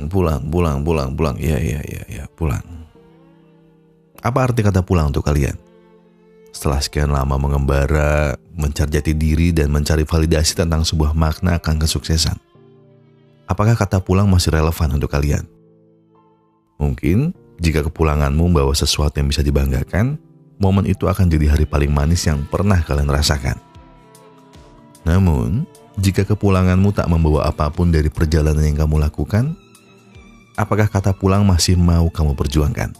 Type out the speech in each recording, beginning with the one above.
pulang. Ya, pulang. Apa arti kata pulang untuk kalian? Setelah sekian lama mengembara, mencari jati diri dan mencari validasi tentang sebuah makna akan kesuksesan, apakah kata pulang masih relevan untuk kalian? Mungkin jika kepulanganmu membawa sesuatu yang bisa dibanggakan, momen itu akan jadi hari paling manis yang pernah kalian rasakan. Namun, jika kepulanganmu tak membawa apapun dari perjalanan yang kamu lakukan, apakah kata pulang masih mau kamu perjuangkan?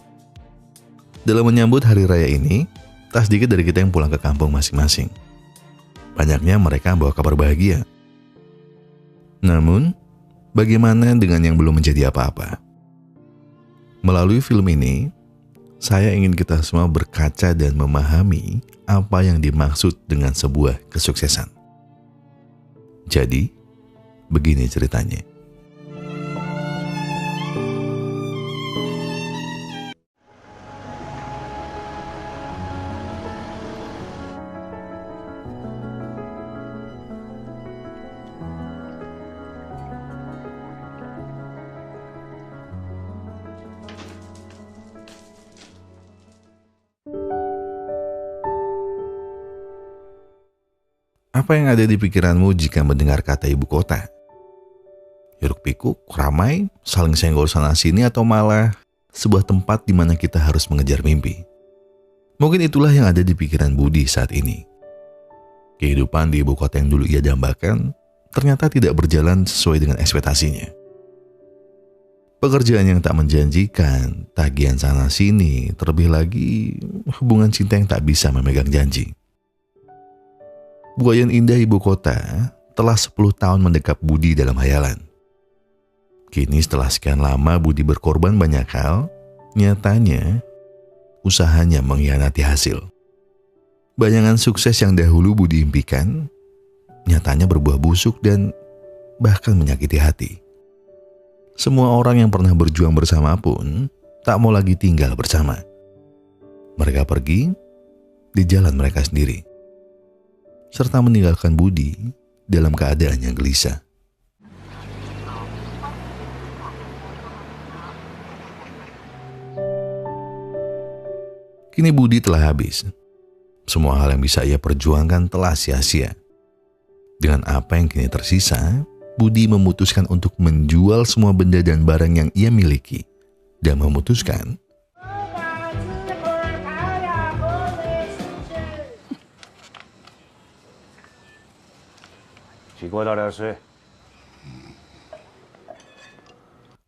Dalam menyambut hari raya ini, tak sedikit dari kita yang pulang ke kampung masing-masing. Banyaknya mereka membawa kabar bahagia. Namun, bagaimana dengan yang belum menjadi apa-apa? Melalui film ini, saya ingin kita semua berkaca dan memahami apa yang dimaksud dengan sebuah kesuksesan. Jadi, begini ceritanya. Apa yang ada di pikiranmu jika mendengar kata ibu kota? Hiruk-pikuk, ramai, saling senggol sana-sini, atau malah sebuah tempat di mana kita harus mengejar mimpi? Mungkin itulah yang ada di pikiran Budi saat ini. Kehidupan di ibu kota yang dulu ia dambakan ternyata tidak berjalan sesuai dengan ekspektasinya. Pekerjaan yang tak menjanjikan, tagihan sana-sini, terlebih lagi hubungan cinta yang tak bisa memegang janji. Buayan indah ibu kota telah 10 tahun mendekap Budi dalam hayalan. Kini setelah sekian lama Budi berkorban banyak hal, nyatanya usahanya mengkhianati hasil. Bayangan sukses yang dahulu Budi impikan, nyatanya berbuah busuk dan bahkan menyakiti hati. Semua orang yang pernah berjuang bersama pun tak mau lagi tinggal bersama. Mereka pergi di jalan mereka sendiri, serta meninggalkan Budi dalam keadaan yang gelisah. Kini Budi telah habis. Semua hal yang bisa ia perjuangkan telah sia-sia. Dengan apa yang kini tersisa, Budi memutuskan untuk menjual semua benda dan barang yang ia miliki dan memutuskan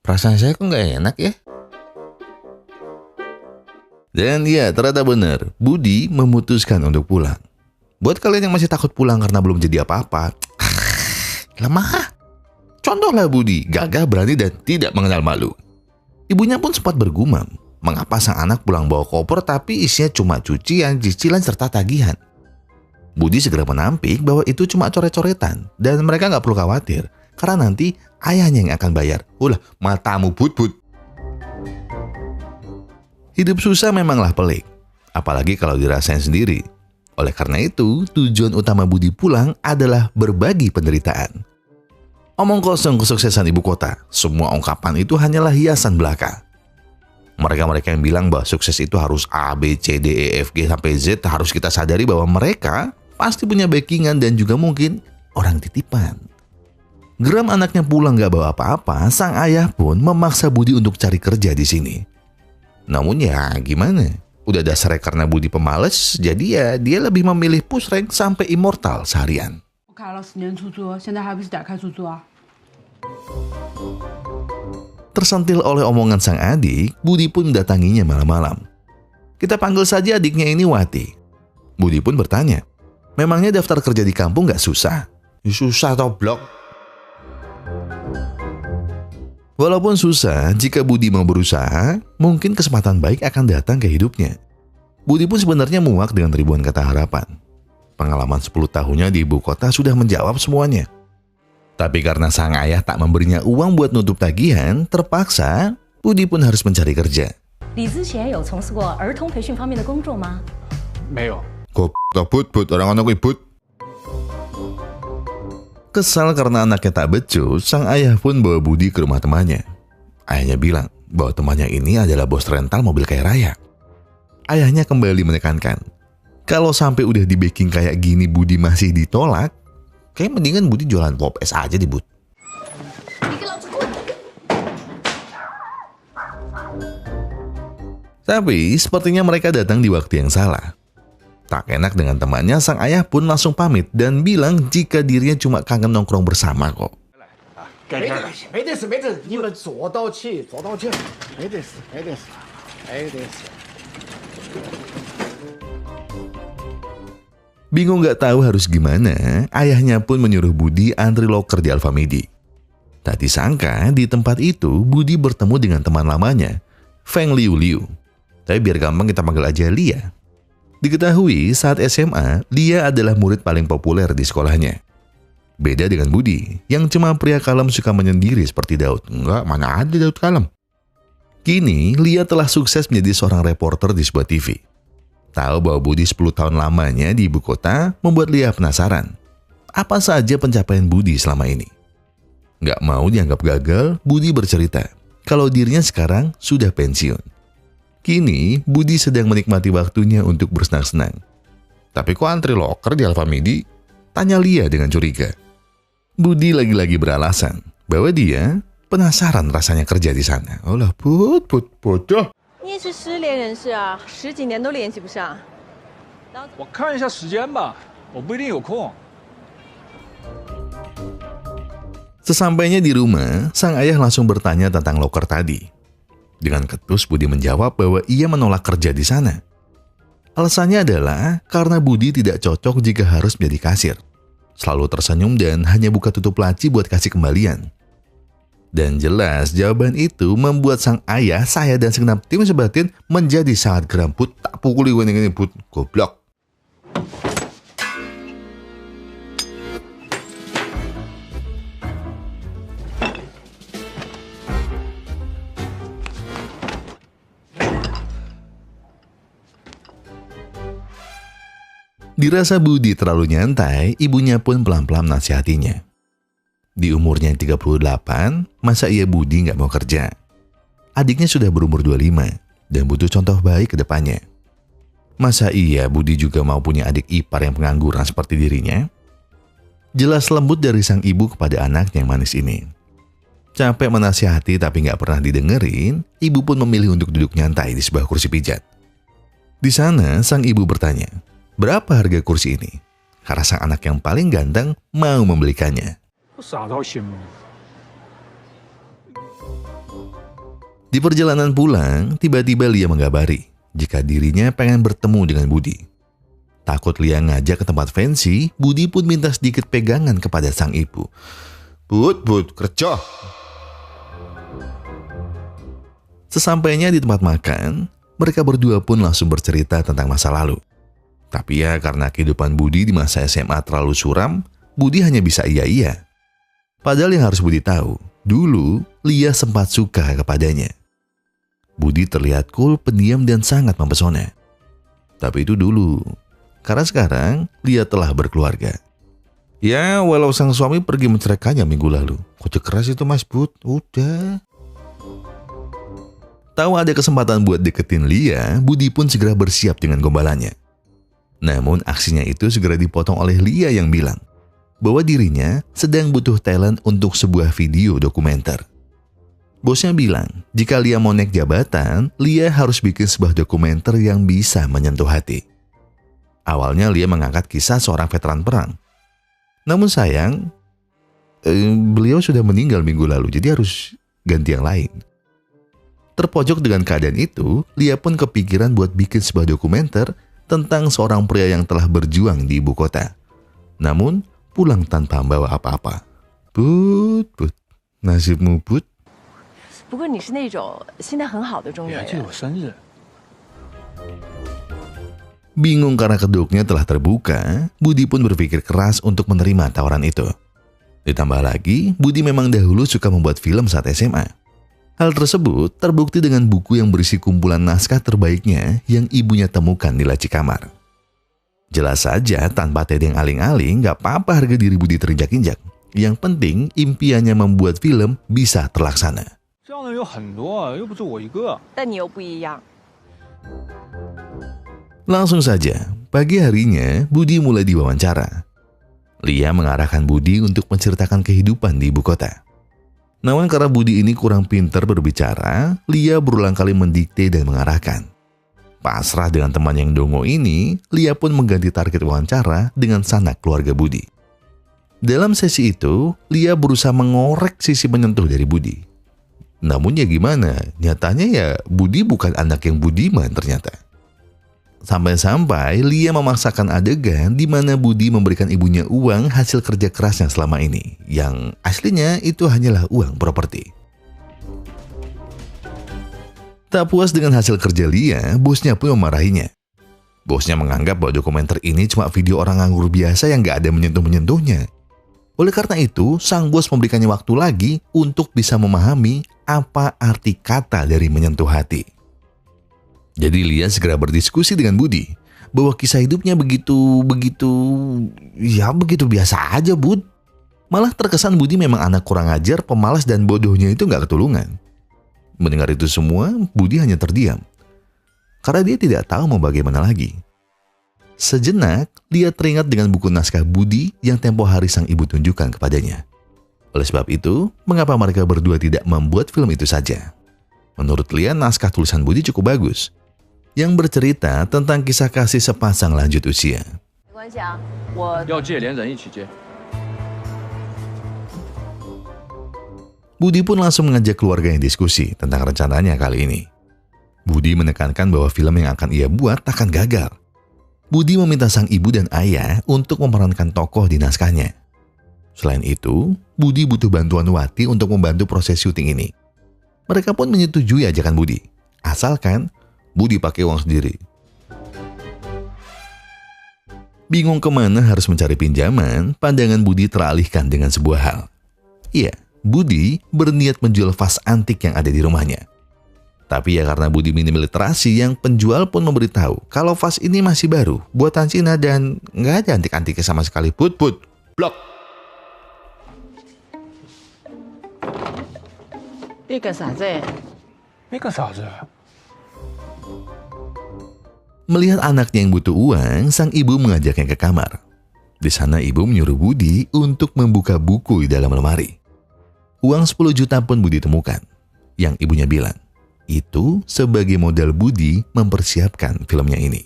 perasaan saya kok gak enak ya? Dan ya, ternyata benar, Budi memutuskan untuk pulang. Buat kalian yang masih takut pulang karena belum jadi apa-apa, lemah. Contohlah Budi, gagah, berani, dan tidak mengenal malu. Ibunya pun sempat bergumam, mengapa sang anak pulang bawa koper tapi isinya cuma cucian, cicilan, serta tagihan. Budi segera menampik bahwa itu cuma coret-coretan dan mereka gak perlu khawatir karena nanti ayahnya yang akan bayar. Ulah, matamu but-but. Hidup susah memanglah pelik, apalagi kalau dirasain sendiri. Oleh karena itu, tujuan utama Budi pulang adalah berbagi penderitaan. Omong kosong kesuksesan ibu kota, semua ungkapan itu hanyalah hiasan belaka. Mereka-mereka yang bilang bahwa sukses itu harus A, B, C, D, E, F, G, sampai Z, harus kita sadari bahwa mereka pasti punya backingan dan juga mungkin orang titipan. Geram anaknya pulang gak bawa apa-apa, sang ayah pun memaksa Budi untuk cari kerja di sini. Namun ya gimana? Udah dasarnya karena Budi pemalas, jadi ya dia lebih memilih push rank sampai immortal seharian. Tersentil oleh omongan sang adik, Budi pun mendatanginya malam-malam. Kita panggil saja adiknya ini Wati. Budi pun bertanya, memangnya daftar kerja di kampung gak susah? Susah toh blok. Walaupun susah, jika Budi mau berusaha, mungkin kesempatan baik akan datang ke hidupnya. Budi pun sebenarnya muak dengan ribuan kata harapan. Pengalaman 10 tahunnya di ibu kota sudah menjawab semuanya. Tapi karena sang ayah tak memberinya uang buat nutup tagihan, terpaksa Budi pun harus mencari kerja. But, orang-orang ibut. Kesal karena anaknya tak becus, sang ayah pun bawa Budi ke rumah temannya. Ayahnya bilang bahwa temannya ini adalah bos rental mobil kaya raya. Ayahnya kembali menekankan, kalau sampai udah di backing kayak gini Budi masih ditolak, kayak mendingan Budi jualan pop es aja di Bud. Tapi sepertinya mereka datang di waktu yang salah. Tak enak dengan temannya, sang ayah pun langsung pamit dan bilang jika dirinya cuma kangen nongkrong bersama kok. Bingung gak tahu harus gimana, ayahnya pun menyuruh Budi antri loker di Alfamidi. Tak disangka di tempat itu Budi bertemu dengan teman lamanya, Feng Liu Liu. Tapi biar gampang kita panggil aja Lia. Diketahui saat SMA, Lia adalah murid paling populer di sekolahnya. Beda dengan Budi, yang cuma pria kalem suka menyendiri seperti Daud. Enggak, mana ada Daud kalem. Kini, Lia telah sukses menjadi seorang reporter di sebuah TV. Tahu bahwa Budi 10 tahun lamanya di ibu kota membuat Lia penasaran. Apa saja pencapaian Budi selama ini? Nggak mau dianggap gagal, Budi bercerita kalau dirinya sekarang sudah pensiun. Kini, Budi sedang menikmati waktunya untuk bersenang-senang. Tapi kok antri loker di Alfamidi? Tanya Lia dengan curiga. Budi lagi-lagi beralasan bahwa dia penasaran rasanya kerja di sana. Olah, bodoh. 你也是失联人士啊，10几年都联系不上。我看一下时间吧，我不一定有空。 Sesampainya di rumah, sang ayah langsung bertanya tentang loker tadi. Dengan ketus Budi menjawab bahwa ia menolak kerja di sana. Alasannya adalah karena Budi tidak cocok jika harus menjadi kasir. Selalu tersenyum dan hanya buka tutup laci buat kasih kembalian. Dan jelas jawaban itu membuat sang ayah, saya dan segenap tim sebatin menjadi sangat geram. Put, tak pukuli gue ini Put, goblok. Dirasa Budi terlalu nyantai, ibunya pun pelan-pelan nasihatinya. Di umurnya yang 38, masa iya Budi nggak mau kerja? Adiknya sudah berumur 25 dan butuh contoh baik ke depannya. Masa iya Budi juga mau punya adik ipar yang pengangguran seperti dirinya? Jelas lembut dari sang ibu kepada anaknya yang manis ini. Capek menasihati tapi nggak pernah didengerin, ibu pun memilih untuk duduk nyantai di sebuah kursi pijat. Di sana, sang ibu bertanya, berapa harga kursi ini? Karena sang anak yang paling ganteng mau membelikannya. Di perjalanan pulang, tiba-tiba Lia mengabari jika dirinya pengen bertemu dengan Budi. Takut Lia ngajak ke tempat fancy, Budi pun minta sedikit pegangan kepada sang ibu. Bud, kerja. Sesampainya di tempat makan, mereka berdua pun langsung bercerita tentang masa lalu. Tapi ya karena kehidupan Budi di masa SMA terlalu suram, Budi hanya bisa iya-iya. Padahal yang harus Budi tahu, dulu Lia sempat suka kepadanya. Budi terlihat cool, pendiam dan sangat mempesona. Tapi itu dulu, karena sekarang Lia telah berkeluarga. Ya walau sang suami pergi menceraikannya minggu lalu. Kocek keras itu Mas Bud, udah. Tahu ada kesempatan buat deketin Lia, Budi pun segera bersiap dengan gombalannya. Namun aksinya itu segera dipotong oleh Lia yang bilang bahwa dirinya sedang butuh talent untuk sebuah video dokumenter. Bosnya bilang, jika Lia mau naik jabatan, Lia harus bikin sebuah dokumenter yang bisa menyentuh hati. Awalnya Lia mengangkat kisah seorang veteran perang. Namun sayang, beliau sudah meninggal minggu lalu, jadi harus ganti yang lain. Terpojok dengan keadaan itu, Lia pun kepikiran buat bikin sebuah dokumenter tentang seorang pria yang telah berjuang di ibu kota. Namun, pulang tanpa membawa apa-apa. Bud, nasibmu Bud. 不过你是那种心态很好的中年人。我生日。 Bingung karena kedoknya telah terbuka, Budi pun berpikir keras untuk menerima tawaran itu. Ditambah lagi, Budi memang dahulu suka membuat film saat SMA. Hal tersebut terbukti dengan buku yang berisi kumpulan naskah terbaiknya yang ibunya temukan di laci kamar. Jelas saja tanpa tedeng aling-aling, gak apa-apa harga diri Budi terinjak-injak. Yang penting impiannya membuat film bisa terlaksana. 这样的有很多啊，又不是我一个。但你又不一样。 Langsung saja, pagi harinya Budi mulai diwawancara. Lia mengarahkan Budi untuk menceritakan kehidupan di ibu kota. Namun karena Budi ini kurang pintar berbicara, Lia berulang kali mendikte dan mengarahkan. Pasrah dengan teman yang dongo ini, Lia pun mengganti target wawancara dengan sanak keluarga Budi. Dalam sesi itu, Lia berusaha mengorek sisi menyentuh dari Budi. Namun ya gimana, nyatanya ya Budi bukan anak yang budiman ternyata. Sampai-sampai Lia memaksakan adegan di mana Budi memberikan ibunya uang hasil kerja kerasnya selama ini, yang aslinya itu hanyalah uang properti. Tak puas dengan hasil kerja Lia, bosnya pun memarahinya. Bosnya menganggap bahwa dokumenter ini cuma video orang nganggur biasa yang gak ada menyentuh-menyentuhnya. Oleh karena itu, sang bos memberikannya waktu lagi untuk bisa memahami apa arti kata dari menyentuh hati. Jadi Lia segera berdiskusi dengan Budi bahwa kisah hidupnya begitu biasa aja, Bud. Malah terkesan Budi memang anak kurang ajar, pemalas dan bodohnya itu gak ketulungan. Mendengar itu semua, Budi hanya terdiam. Karena dia tidak tahu mau bagaimana lagi. Sejenak, Lia teringat dengan buku naskah Budi yang tempo hari sang ibu tunjukkan kepadanya. Oleh sebab itu, mengapa mereka berdua tidak membuat film itu saja? Menurut Lia, naskah tulisan Budi cukup bagus, yang bercerita tentang kisah kasih sepasang lanjut usia. Budi pun langsung mengajak keluarganya diskusi tentang rencananya kali ini. Budi menekankan bahwa film yang akan ia buat takkan gagal. Budi meminta sang ibu dan ayah untuk memerankan tokoh di naskahnya. Selain itu, Budi butuh bantuan Wati untuk membantu proses syuting ini. Mereka pun menyetujui ajakan Budi, asalkan Budi pakai uang sendiri. Bingung kemana harus mencari pinjaman, pandangan Budi teralihkan dengan sebuah hal. Iya, Budi berniat menjual vas antik yang ada di rumahnya. Tapi ya karena Budi minim literasi, yang penjual pun memberitahu kalau vas ini masih baru, buatan Cina dan nggak ada antik-antiknya sama sekali. Put, blok. 你干啥子？没干啥子。 Melihat anaknya yang butuh uang, sang ibu mengajaknya ke kamar. Di sana ibu menyuruh Budi untuk membuka buku di dalam lemari. Uang 10 juta pun Budi temukan, yang ibunya bilang, itu sebagai modal Budi mempersiapkan filmnya ini.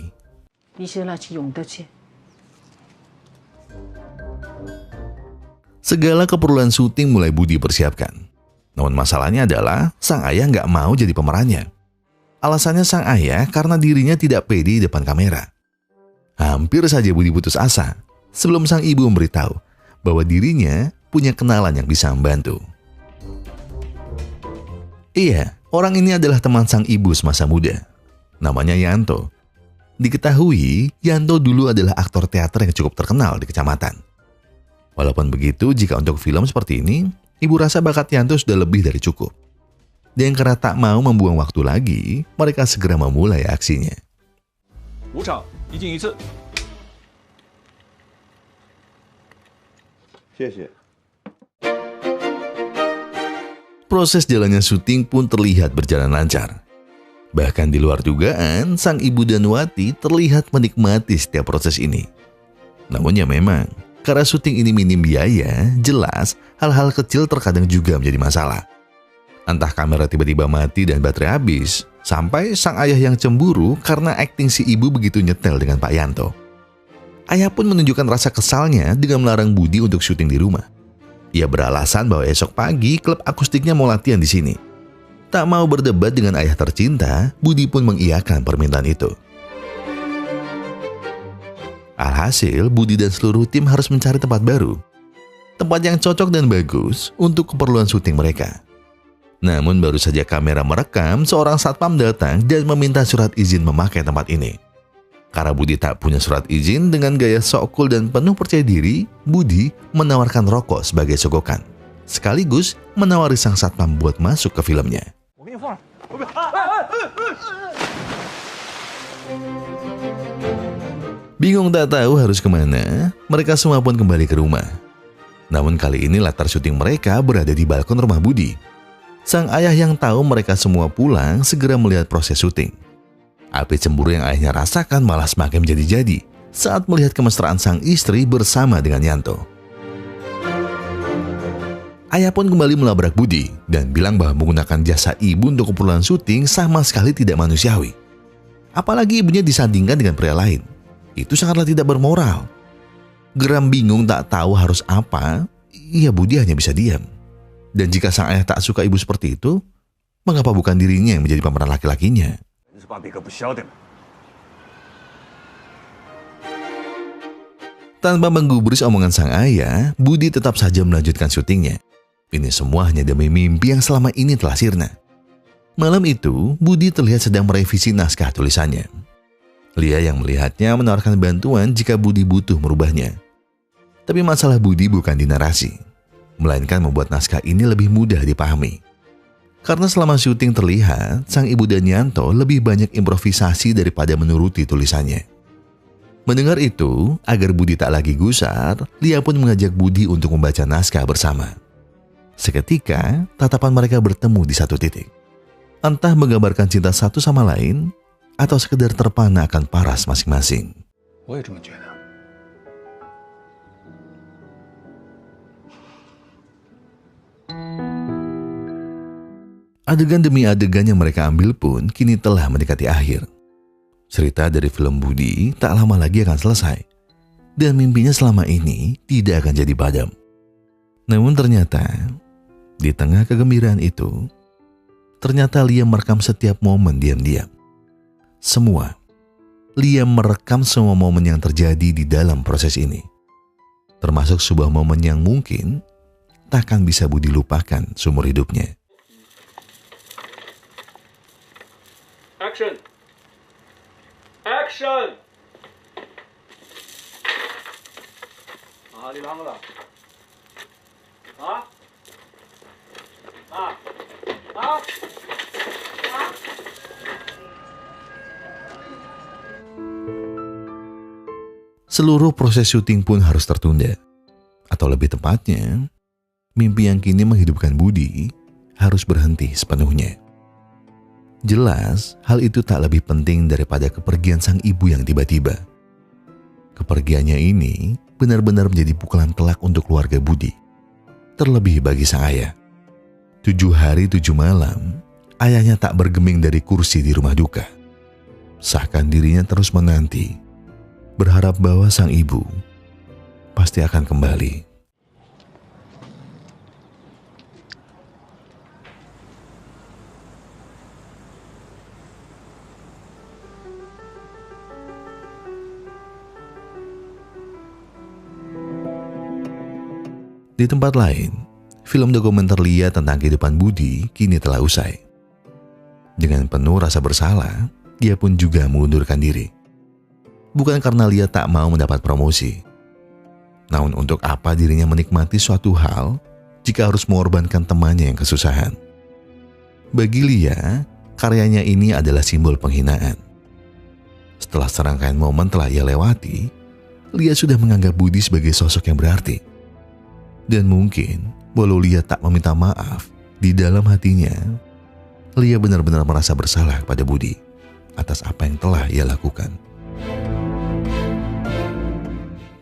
Segala keperluan syuting mulai Budi persiapkan. Namun masalahnya adalah sang ayah nggak mau jadi pemerannya. Alasannya sang ayah karena dirinya tidak pede di depan kamera. Hampir saja Budi putus asa sebelum sang ibu memberitahu bahwa dirinya punya kenalan yang bisa membantu. Iya, orang ini adalah teman sang ibu semasa muda. Namanya Yanto. Diketahui, Yanto dulu adalah aktor teater yang cukup terkenal di kecamatan. Walaupun begitu, jika untuk film seperti ini, ibu rasa bakat Yanto sudah lebih dari cukup. Dan karena tak mau membuang waktu lagi, mereka segera memulai aksinya. 5场1进1次。谢谢。 Proses jalannya syuting pun terlihat berjalan lancar. Bahkan di luar dugaan, sang ibu dan Wati terlihat menikmati setiap proses ini. Namun ya memang, karena syuting ini minim biaya, jelas hal-hal kecil terkadang juga menjadi masalah. Entah kamera tiba-tiba mati dan baterai habis, sampai sang ayah yang cemburu karena akting si ibu begitu nyetel dengan Pak Yanto. Ayah pun menunjukkan rasa kesalnya dengan melarang Budi untuk syuting di rumah. Ia beralasan bahwa esok pagi klub akustiknya mau latihan di sini. Tak mau berdebat dengan ayah tercinta, Budi pun mengiyakan permintaan itu. Alhasil, Budi dan seluruh tim harus mencari tempat baru. Tempat yang cocok dan bagus untuk keperluan syuting mereka. Namun baru saja kamera merekam, seorang satpam datang dan meminta surat izin memakai tempat ini. Karena Budi tak punya surat izin, dengan gaya sok cool dan penuh percaya diri, Budi menawarkan rokok sebagai sogokan. Sekaligus menawari sang satpam buat masuk ke filmnya. Bingung tak tahu harus kemana, mereka semua pun kembali ke rumah. Namun kali ini latar syuting mereka berada di balkon rumah Budi. Sang ayah yang tahu mereka semua pulang segera melihat proses syuting. Api cemburu yang ayahnya rasakan malah semakin menjadi-jadi saat melihat kemesraan sang istri bersama dengan Yanto. Ayah pun kembali melabrak Budi dan bilang bahwa menggunakan jasa ibu untuk keperluan syuting sama sekali tidak manusiawi. Apalagi ibunya disandingkan dengan pria lain. Itu sangatlah tidak bermoral. Geram bingung tak tahu harus apa, ya Budi hanya bisa diam. Dan jika sang ayah tak suka ibu seperti itu, mengapa bukan dirinya yang menjadi pemeran laki-lakinya? Tanpa menggubris omongan sang ayah, Budi tetap saja melanjutkan syutingnya. Ini semua hanya demi mimpi yang selama ini telah sirna. Malam itu, Budi terlihat sedang merevisi naskah tulisannya. Lia yang melihatnya menawarkan bantuan jika Budi butuh merubahnya. Tapi masalah Budi bukan di narasi, melainkan membuat naskah ini lebih mudah dipahami. Karena selama syuting terlihat, sang ibu dan Yanto lebih banyak improvisasi daripada menuruti tulisannya. Mendengar itu, agar Budi tak lagi gusar, Lia pun mengajak Budi untuk membaca naskah bersama. Seketika, tatapan mereka bertemu di satu titik. Entah menggambarkan cinta satu sama lain, atau sekedar terpana akan paras masing-masing. Adegan demi adegan yang mereka ambil pun kini telah mendekati akhir. Cerita dari film Budi tak lama lagi akan selesai. Dan mimpinya selama ini tidak akan jadi padam. Namun ternyata, di tengah kegembiraan itu, ternyata Lia merekam setiap momen diam-diam. Semua. Lia merekam semua momen yang terjadi di dalam proses ini. Termasuk sebuah momen yang mungkin takkan bisa Budi lupakan seumur hidupnya. Action! Action! 啊，你啷个了？啊？啊？啊？啊？ Seluruh proses syuting pun harus tertunda. Atau lebih tepatnya, mimpi yang kini menghidupkan Budi harus berhenti sepenuhnya. Jelas, hal itu tak lebih penting daripada kepergian sang ibu yang tiba-tiba. Kepergiannya ini benar-benar menjadi pukulan telak untuk keluarga Budi. Terlebih bagi sang ayah. 7 hari 7 malam, ayahnya tak bergeming dari kursi di rumah duka. Seakan dirinya terus menanti, berharap bahwa sang ibu pasti akan kembali. Di tempat lain, film dokumenter Lia tentang kehidupan Budi kini telah usai. Dengan penuh rasa bersalah, dia pun juga mengundurkan diri. Bukan karena Lia tak mau mendapat promosi. Namun untuk apa dirinya menikmati suatu hal jika harus mengorbankan temannya yang kesusahan? Bagi Lia, karyanya ini adalah simbol penghinaan. Setelah serangkaian momen telah ia lewati, Lia sudah menganggap Budi sebagai sosok yang berarti. Dan mungkin, walau Lia tak meminta maaf, di dalam hatinya, Lia benar-benar merasa bersalah pada Budi atas apa yang telah ia lakukan.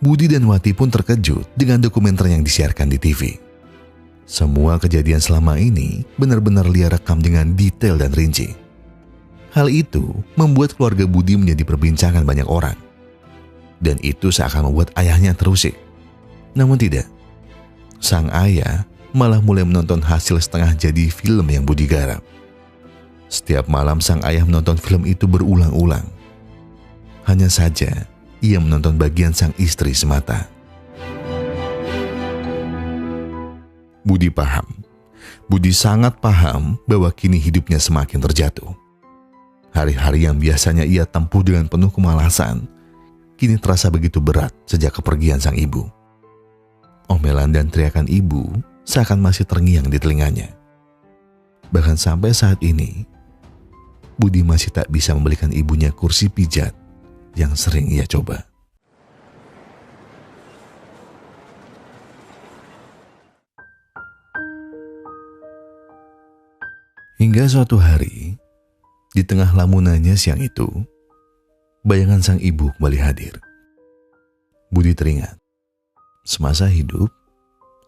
Budi dan Wati pun terkejut dengan dokumenter yang disiarkan di TV. Semua kejadian selama ini benar-benar Lia rekam dengan detail dan rinci. Hal itu membuat keluarga Budi menjadi perbincangan banyak orang. Dan itu seakan membuat ayahnya terusik. Namun tidak. Sang ayah malah mulai menonton hasil setengah jadi film yang Budi garap. Setiap malam sang ayah menonton film itu berulang-ulang. Hanya saja, ia menonton bagian sang istri semata. Budi paham. Budi sangat paham bahwa kini hidupnya semakin terjatuh. Hari-hari yang biasanya ia tempuh dengan penuh kemalasan, kini terasa begitu berat sejak kepergian sang ibu. Omelan dan teriakan ibu seakan masih terngiang di telinganya. Bahkan sampai saat ini, Budi masih tak bisa membelikan ibunya kursi pijat yang sering ia coba. Hingga suatu hari, di tengah lamunannya siang itu, bayangan sang ibu kembali hadir. Budi teringat, semasa hidup,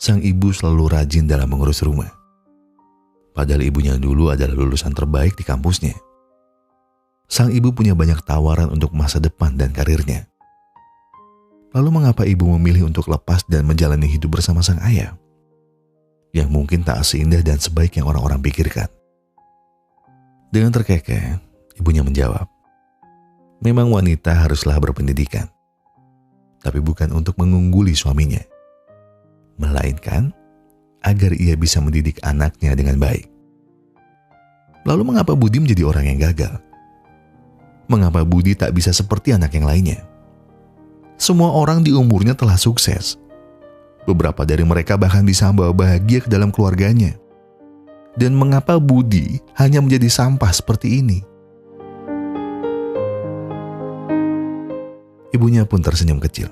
sang ibu selalu rajin dalam mengurus rumah. Padahal ibunya dulu adalah lulusan terbaik di kampusnya. Sang ibu punya banyak tawaran untuk masa depan dan karirnya. Lalu mengapa ibu memilih untuk lepas dan menjalani hidup bersama sang ayah? Yang mungkin tak seindah dan sebaik yang orang-orang pikirkan. Dengan terkekeh, ibunya menjawab, memang wanita haruslah berpendidikan, tapi bukan untuk mengungguli suaminya, melainkan agar ia bisa mendidik anaknya dengan baik. Lalu mengapa Budi menjadi orang yang gagal? Mengapa Budi tak bisa seperti anak yang lainnya? Semua orang di umurnya telah sukses. Beberapa dari mereka bahkan bisa membawa bahagia ke dalam keluarganya. Dan mengapa Budi hanya menjadi sampah seperti ini? Ibunya pun tersenyum kecil.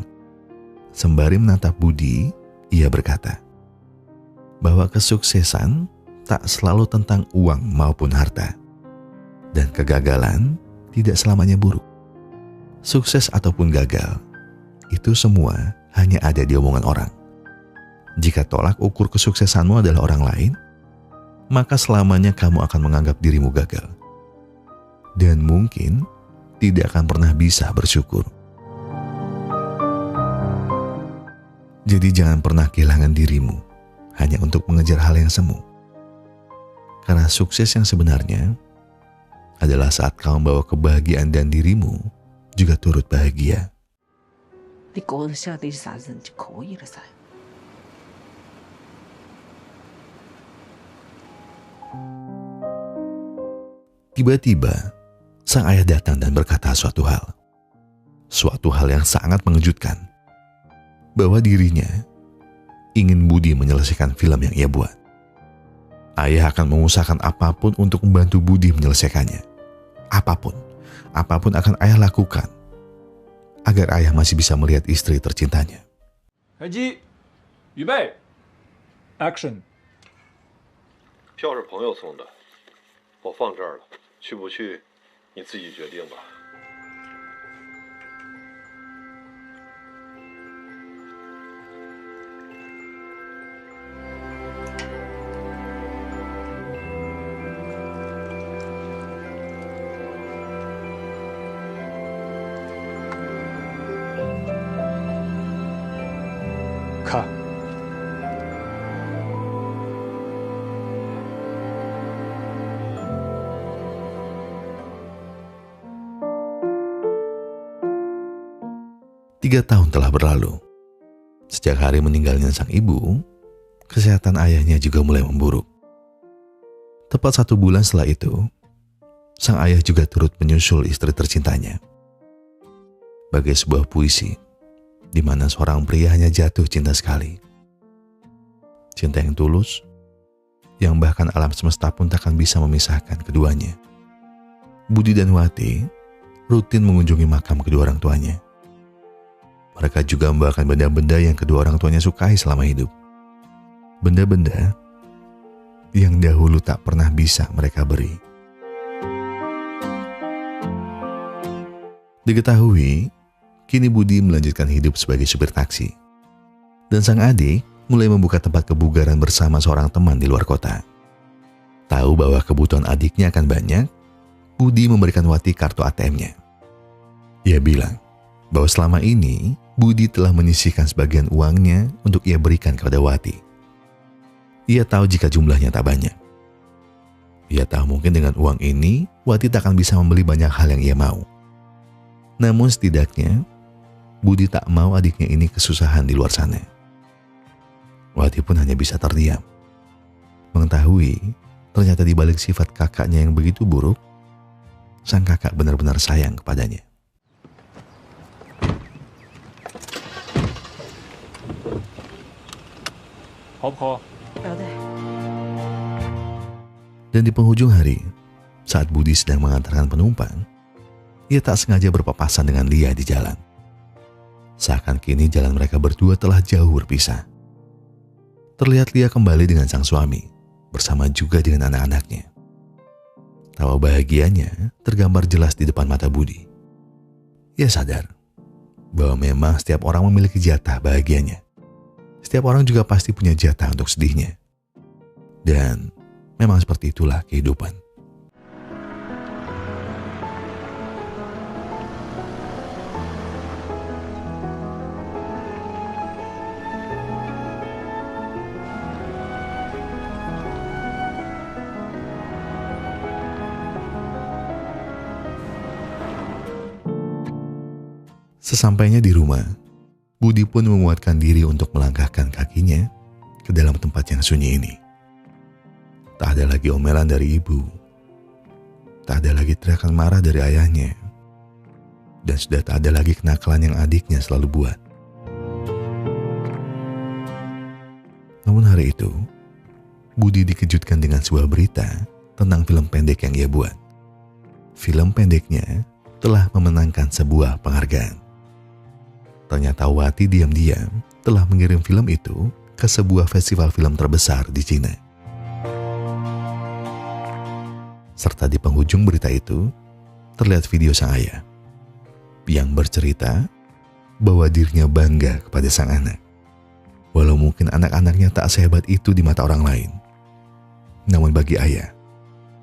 Sembari menatap Budi, ia berkata, bahwa kesuksesan tak selalu tentang uang maupun harta. Dan kegagalan tidak selamanya buruk. Sukses ataupun gagal, itu semua hanya ada di omongan orang. Jika tolak ukur kesuksesanmu adalah orang lain, maka selamanya kamu akan menganggap dirimu gagal. Dan mungkin tidak akan pernah bisa bersyukur. Jadi jangan pernah kehilangan dirimu hanya untuk mengejar hal yang semu. Karena sukses yang sebenarnya adalah saat kau membawa kebahagiaan dan dirimu juga turut bahagia. 你講得下啲啥人就可以了噻。 Tiba-tiba, sang ayah datang dan berkata suatu hal. Suatu hal yang sangat mengejutkan. Bahwa dirinya ingin Budi menyelesaikan film yang ia buat. Ayah akan mengusahakan apapun untuk membantu Budi menyelesaikannya. Apapun akan ayah lakukan agar ayah masih bisa melihat istri tercintanya. 开机，预备 ，Action！ 票是朋友送的，我放这儿了，去不去你自己决定吧。 看， 3 tahun telah berlalu. Sejak hari meninggalnya sang ibu, kesehatan ayahnya juga mulai memburuk. Tepat 1 bulan setelah itu, sang ayah juga turut menyusul istri tercintanya. Bagai sebuah puisi, di mana seorang pria hanya jatuh cinta sekali. Cinta yang tulus, yang bahkan alam semesta pun takkan bisa memisahkan keduanya. Budi dan Wati rutin mengunjungi makam kedua orang tuanya. Mereka juga membawakan benda-benda yang kedua orang tuanya sukai selama hidup. Benda-benda yang dahulu tak pernah bisa mereka beri. Diketahui, kini Budi melanjutkan hidup sebagai supir taksi. Dan sang adik mulai membuka tempat kebugaran bersama seorang teman di luar kota. Tahu bahwa kebutuhan adiknya akan banyak, Budi memberikan Wati kartu ATM-nya. Ia bilang bahwa selama ini Budi telah menyisihkan sebagian uangnya untuk ia berikan kepada Wati. Ia tahu jika jumlahnya tak banyak. Ia tahu mungkin dengan uang ini Wati tak akan bisa membeli banyak hal yang ia mau. Namun setidaknya Budi tak mau adiknya ini kesusahan di luar sana. Wati pun hanya bisa terdiam. Mengetahui ternyata di balik sifat kakaknya yang begitu buruk, sang kakak benar-benar sayang kepadanya. Hop. Dan di penghujung hari, saat Budi sedang mengantarkan penumpang, ia tak sengaja berpapasan dengan Lia di jalan. Seakan kini jalan mereka berdua telah jauh berpisah. Terlihat Lia kembali dengan sang suami, bersama juga dengan anak-anaknya. Tawa bahagianya tergambar jelas di depan mata Budi. Ia sadar bahwa memang setiap orang memiliki jatah bahagianya. Setiap orang juga pasti punya jatah untuk sedihnya. Dan memang seperti itulah kehidupan. Sesampainya di rumah, Budi pun menguatkan diri untuk melangkahkan kakinya ke dalam tempat yang sunyi ini. Tak ada lagi omelan dari ibu. Tak ada lagi teriakan marah dari ayahnya. Dan sudah tak ada lagi kenakalan yang adiknya selalu buat. Namun hari itu, Budi dikejutkan dengan sebuah berita tentang film pendek yang ia buat. Film pendeknya telah memenangkan sebuah penghargaan. Ternyata Wati diam-diam telah mengirim film itu ke sebuah festival film terbesar di Cina. Serta di penghujung berita itu, terlihat video sang ayah yang bercerita bahwa dirinya bangga kepada sang anak. Walau mungkin anak-anaknya tak sehebat itu di mata orang lain. Namun bagi ayah,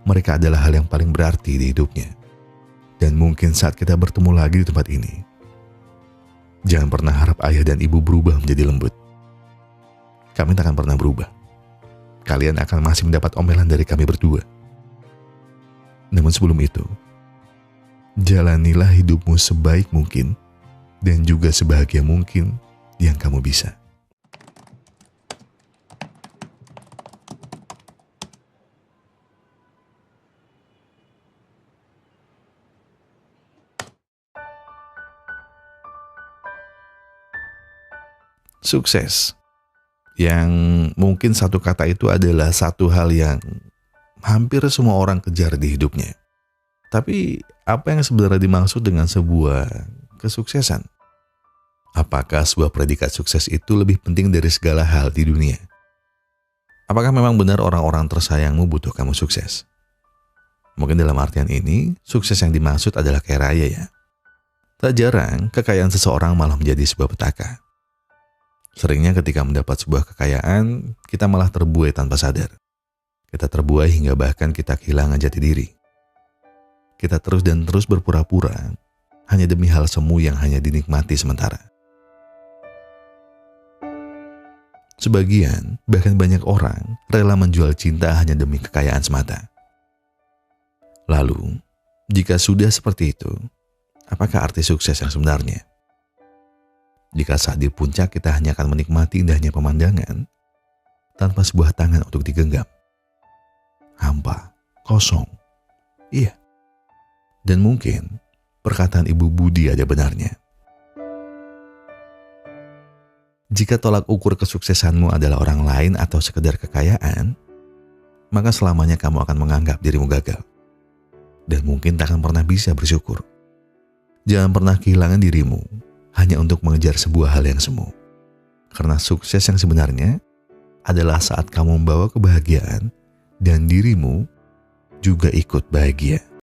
mereka adalah hal yang paling berarti di hidupnya. Dan mungkin saat kita bertemu lagi di tempat ini, jangan pernah harap ayah dan ibu berubah menjadi lembut. Kami tak akan pernah berubah. Kalian akan masih mendapat omelan dari kami berdua. Namun sebelum itu, jalanilah hidupmu sebaik mungkin dan juga sebahagia mungkin yang kamu bisa. Sukses, yang mungkin satu kata itu adalah satu hal yang hampir semua orang kejar di hidupnya. Tapi apa yang sebenarnya dimaksud dengan sebuah kesuksesan? Apakah sebuah predikat sukses itu lebih penting dari segala hal di dunia? Apakah memang benar orang-orang tersayangmu butuh kamu sukses? Mungkin dalam artian ini, sukses yang dimaksud adalah kaya raya ya. Tak jarang, kekayaan seseorang malah menjadi sebuah petaka. Seringnya ketika mendapat sebuah kekayaan, kita malah terbuai tanpa sadar. Kita terbuai hingga bahkan kita kehilangan jati diri. Kita terus dan terus berpura-pura hanya demi hal semu yang hanya dinikmati sementara. Sebagian, bahkan banyak orang rela menjual cinta hanya demi kekayaan semata. Lalu, jika sudah seperti itu, apakah arti sukses yang sebenarnya? Jika saat di puncak kita hanya akan menikmati indahnya pemandangan tanpa sebuah tangan untuk digenggam. Hampa, kosong. Iya. Dan mungkin perkataan Ibu Budi ada benarnya. Jika tolak ukur kesuksesanmu adalah orang lain atau sekedar kekayaan, maka selamanya kamu akan menganggap dirimu gagal. Dan mungkin tak akan pernah bisa bersyukur. Jangan pernah kehilangan dirimu hanya untuk mengejar sebuah hal yang semu. Karena sukses yang sebenarnya adalah saat kamu membawa kebahagiaan dan dirimu juga ikut bahagia.